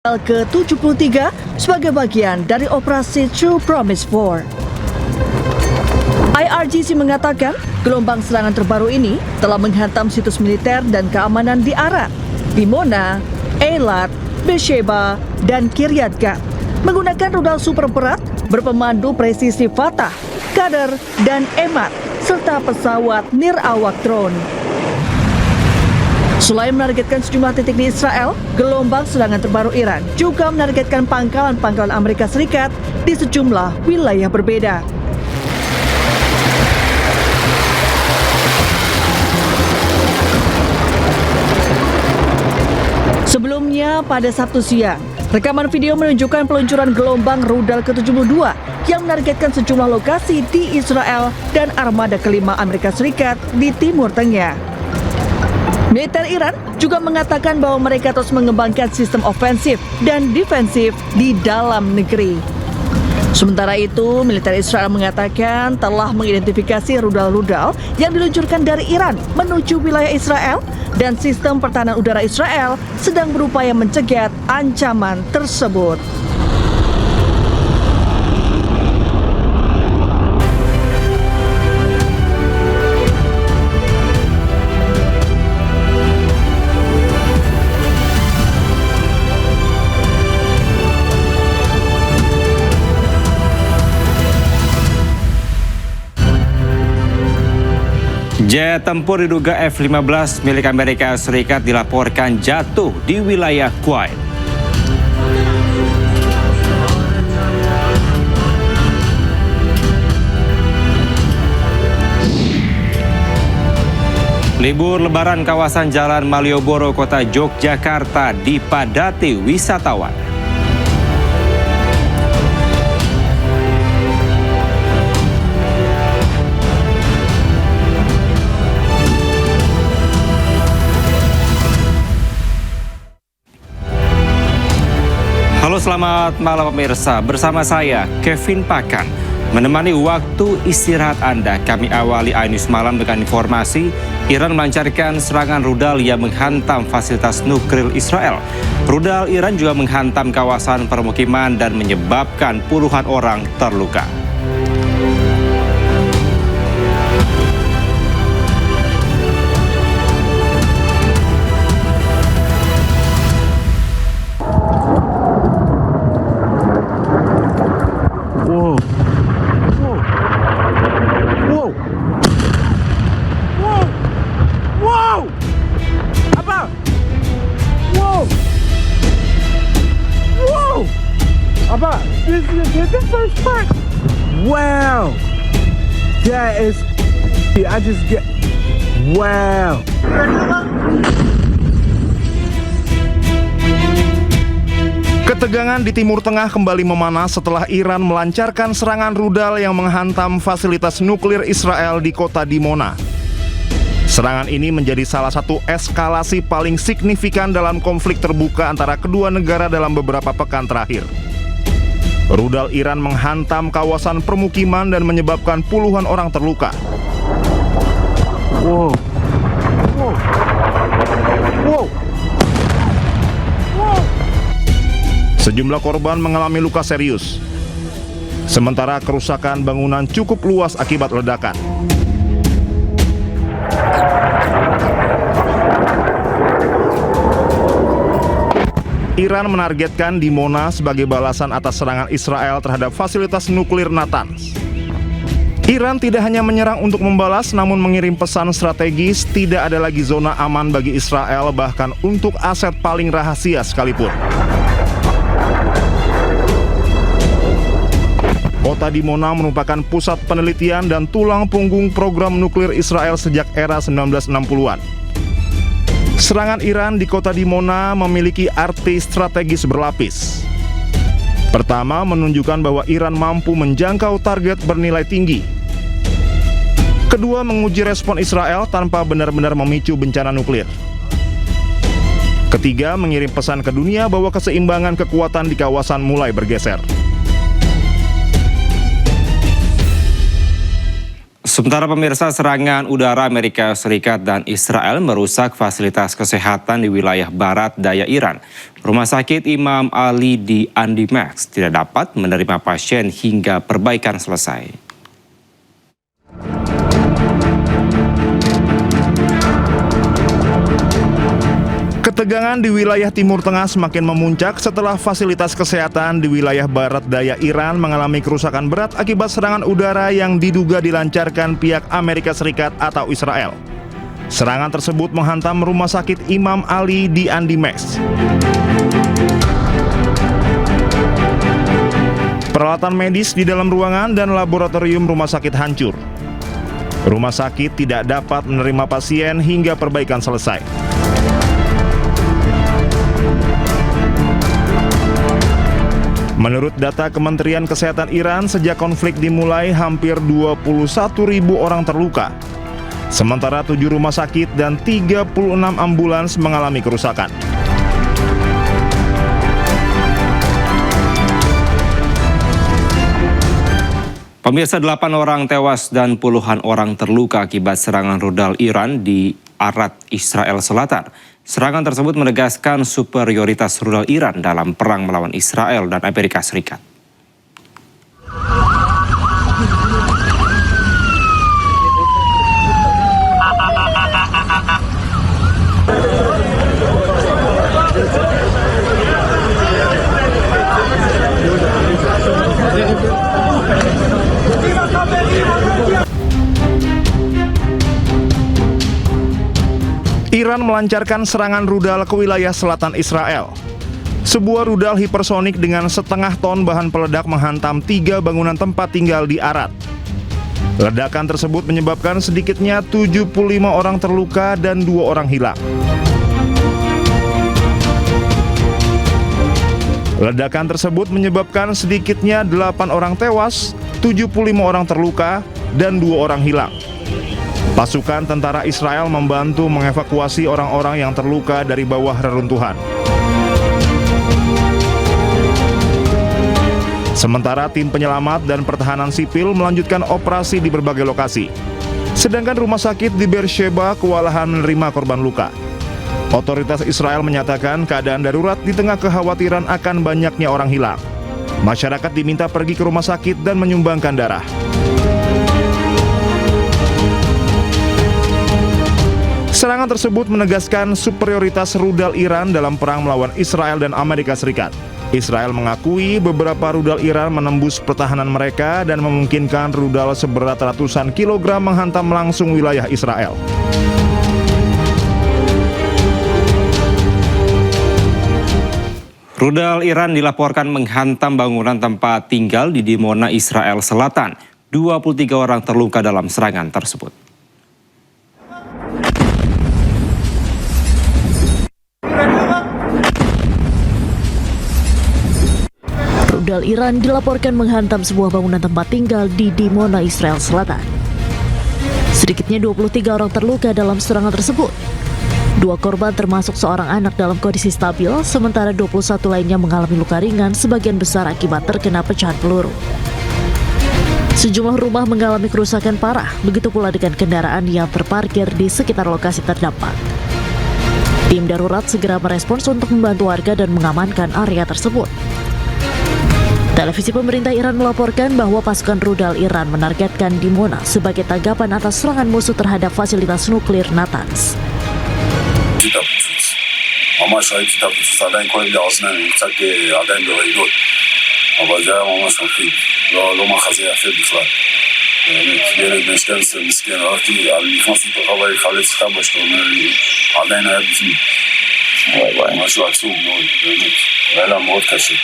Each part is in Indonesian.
ke-73 sebagai bagian dari operasi True Promise 4. IRGC mengatakan gelombang serangan terbaru ini telah menghantam situs militer dan keamanan di Arad, Dimona, Eilat, Beersheba, dan Kiryat Gat menggunakan rudal super berat berpemandu presisi Fatah, Qadar, dan Emad serta pesawat nirawak drone. Selain menargetkan sejumlah titik di Israel, gelombang serangan terbaru Iran juga menargetkan pangkalan-pangkalan Amerika Serikat di sejumlah wilayah berbeda. Sebelumnya, pada Sabtu siang, rekaman video menunjukkan peluncuran gelombang rudal ke-72 yang menargetkan sejumlah lokasi di Israel dan armada kelima Amerika Serikat di Timur Tengah. Militer Iran juga mengatakan bahwa mereka terus mengembangkan sistem ofensif dan defensif di dalam negeri. Sementara itu, militer Israel mengatakan telah mengidentifikasi rudal-rudal yang diluncurkan dari Iran menuju wilayah Israel dan sistem pertahanan udara Israel sedang berupaya mencegat ancaman tersebut. Jet tempur diduga F-15 milik Amerika Serikat dilaporkan jatuh di wilayah Kuwait. Libur Lebaran kawasan Jalan Malioboro, Kota Yogyakarta dipadati wisatawan. Halo, selamat malam pemirsa. Bersama saya, Kevin Pakan. Menemani waktu istirahat Anda, kami awali iNews Malam dengan informasi Iran melancarkan serangan rudal yang menghantam fasilitas nuklir Israel. Rudal Iran juga menghantam kawasan permukiman dan menyebabkan puluhan orang terluka. This is the first part. Wow, that is. I just get. Wow. Ketegangan di Timur Tengah kembali memanas setelah Iran melancarkan serangan rudal yang menghantam fasilitas nuklir Israel di kota Dimona. Serangan ini menjadi salah satu eskalasi paling signifikan dalam konflik terbuka antara kedua negara dalam beberapa pekan terakhir. Rudal Iran menghantam kawasan permukiman dan menyebabkan puluhan orang terluka. Wow. Wow. Wow. Wow. Sejumlah korban mengalami luka serius. Sementara kerusakan bangunan cukup luas akibat ledakan. Iran menargetkan Dimona sebagai balasan atas serangan Israel terhadap fasilitas nuklir Natanz. Iran tidak hanya menyerang untuk membalas, namun mengirim pesan strategis tidak ada lagi zona aman bagi Israel, bahkan untuk aset paling rahasia sekalipun. Kota Dimona merupakan pusat penelitian dan tulang punggung program nuklir Israel sejak era 1960-an. Serangan Iran di kota Dimona memiliki arti strategis berlapis. Pertama, menunjukkan bahwa Iran mampu menjangkau target bernilai tinggi. Kedua, menguji respon Israel tanpa benar-benar memicu bencana nuklir. Ketiga, mengirim pesan ke dunia bahwa keseimbangan kekuatan di kawasan mulai bergeser. Sementara pemirsa, serangan udara Amerika Serikat dan Israel merusak fasilitas kesehatan di wilayah barat daya Iran. Rumah sakit Imam Ali di Andimax tidak dapat menerima pasien hingga perbaikan selesai. Ketegangan di wilayah Timur Tengah semakin memuncak setelah fasilitas kesehatan di wilayah barat daya Iran mengalami kerusakan berat akibat serangan udara yang diduga dilancarkan pihak Amerika Serikat atau Israel. Serangan tersebut menghantam rumah sakit Imam Ali di Andimax. Peralatan medis di dalam ruangan dan laboratorium rumah sakit hancur. Rumah sakit tidak dapat menerima pasien hingga perbaikan selesai. Menurut data Kementerian Kesehatan Iran, sejak konflik dimulai hampir 21.000 orang terluka. Sementara 7 rumah sakit dan 36 ambulans mengalami kerusakan. Pemirsa, 8 orang tewas dan puluhan orang terluka akibat serangan rudal Iran di Arad, Israel Selatan. Serangan tersebut menegaskan superioritas rudal Iran dalam perang melawan Israel dan Amerika Serikat. Iran melancarkan serangan rudal ke wilayah selatan Israel. Sebuah rudal hipersonik dengan setengah ton bahan peledak menghantam 3 bangunan tempat tinggal di Arad. Ledakan tersebut menyebabkan sedikitnya 75 orang terluka dan 2 orang hilang. Ledakan tersebut menyebabkan sedikitnya 8 orang tewas, 75 orang terluka, dan 2 orang hilang. Pasukan tentara Israel membantu mengevakuasi orang-orang yang terluka dari bawah reruntuhan. Sementara tim penyelamat dan pertahanan sipil melanjutkan operasi di berbagai lokasi. Sedangkan rumah sakit di Beersheba kewalahan menerima korban luka. Otoritas Israel menyatakan keadaan darurat di tengah kekhawatiran akan banyaknya orang hilang. Masyarakat diminta pergi ke rumah sakit dan menyumbangkan darah. Serangan tersebut menegaskan superioritas rudal Iran dalam perang melawan Israel dan Amerika Serikat. Israel mengakui beberapa rudal Iran menembus pertahanan mereka dan memungkinkan rudal seberat ratusan kilogram menghantam langsung wilayah Israel. Rudal Iran dilaporkan menghantam bangunan tempat tinggal di Dimona, Israel Selatan. 23 orang terluka dalam serangan tersebut. Rudal Iran dilaporkan menghantam sebuah bangunan tempat tinggal di Dimona, Israel Selatan. Sedikitnya 23 orang terluka dalam serangan tersebut. 2 korban termasuk seorang anak dalam kondisi stabil, sementara 21 lainnya mengalami luka ringan sebagian besar akibat terkena pecahan peluru. Sejumlah rumah mengalami kerusakan parah, begitu pula dengan kendaraan yang terparkir di sekitar lokasi terdampak. Tim darurat segera merespons untuk membantu warga dan mengamankan area tersebut. Televisi pemerintah Iran melaporkan bahwa pasukan rudal Iran menargetkan Dimona sebagai tanggapan atas serangan musuh terhadap fasilitas nuklir Natanz. ממש ראיתי את הפיצוץ, עדיין כואב לי האוזניים, קצת עדיין ברעידות, אבל זה היה ממש מפחיד, לא מחזה יפה בכלל. באמת, ילד בן 12 מסכן, נכנסתי לתוך הבית, חלץ את אבא שלו, אומר לי, עדיין היה בפנים. משהו עצוב מאוד, באמת, היה לה מאוד קשה.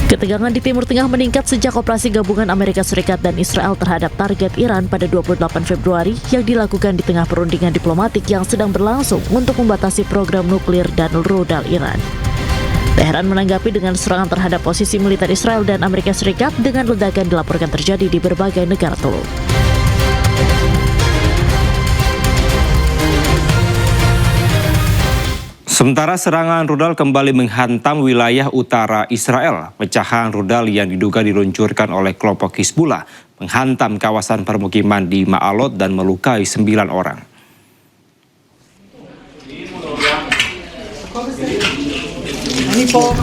Ketegangan di Timur Tengah meningkat sejak operasi gabungan Amerika Serikat dan Israel terhadap target Iran pada 28 Februari yang dilakukan di tengah perundingan diplomatik yang sedang berlangsung untuk membatasi program nuklir dan rudal Iran. Teheran menanggapi dengan serangan terhadap posisi militer Israel dan Amerika Serikat dengan ledakan dilaporkan terjadi di berbagai negara teluk. Sementara serangan rudal kembali menghantam wilayah utara Israel. Pecahan rudal yang diduga diluncurkan oleh kelompok Hizbullah menghantam kawasan permukiman di Ma'alot dan melukai 9 orang.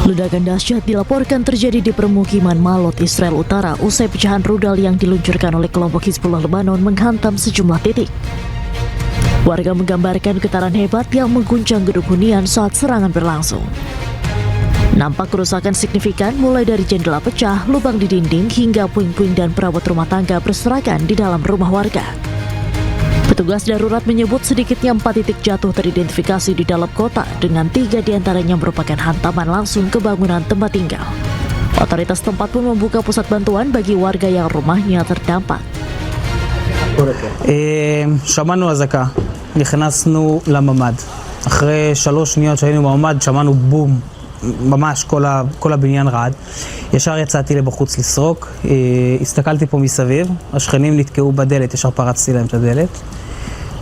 Ledakan dahsyat dilaporkan terjadi di permukiman Ma'alot, Israel Utara usai pecahan rudal yang diluncurkan oleh kelompok Hizbullah Lebanon menghantam sejumlah titik. Warga menggambarkan getaran hebat yang mengguncang gedung hunian saat serangan berlangsung. Nampak kerusakan signifikan mulai dari jendela pecah, lubang di dinding, hingga puing-puing dan perabot rumah tangga berserakan di dalam rumah warga. Petugas darurat menyebut sedikitnya 4 titik jatuh teridentifikasi di dalam kota, dengan 3 diantaranya merupakan hantaman langsung ke bangunan tempat tinggal. Otoritas tempat pun membuka pusat bantuan bagi warga yang rumahnya terdampak. שמענו אזעקה, נכנסנו לממ"ד. אחרי 3 שניות שהיינו בממ"ד שמענו בום, ממש כל הבניין רעד. ישר יצאתי לבחוץ לסרוק, הסתכלתי פה מסביב, השכנים נתקעו בדלת, ישר פרצתי להם את הדלת.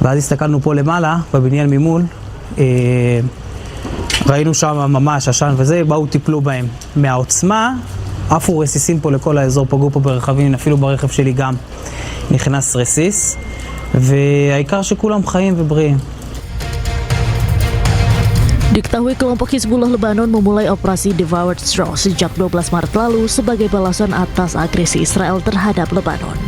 ואז הסתכלנו פה למעלה, בבניין ממול, ראינו שם ממש עשן וזה, באו טיפלו בהם. מהעוצמה, עפו רסיסים פה לכל האזור, פגעו פה ברכבים, אפילו ברכב שלי גם. נכנס רסיס, והעיקר שכולם חיים ובריאים. Diketahui kelompok Hizbullah Lebanon memulai operasi Devoured Straw sejak 12 Maret lalu sebagai balasan atas agresi Israel terhadap Lebanon.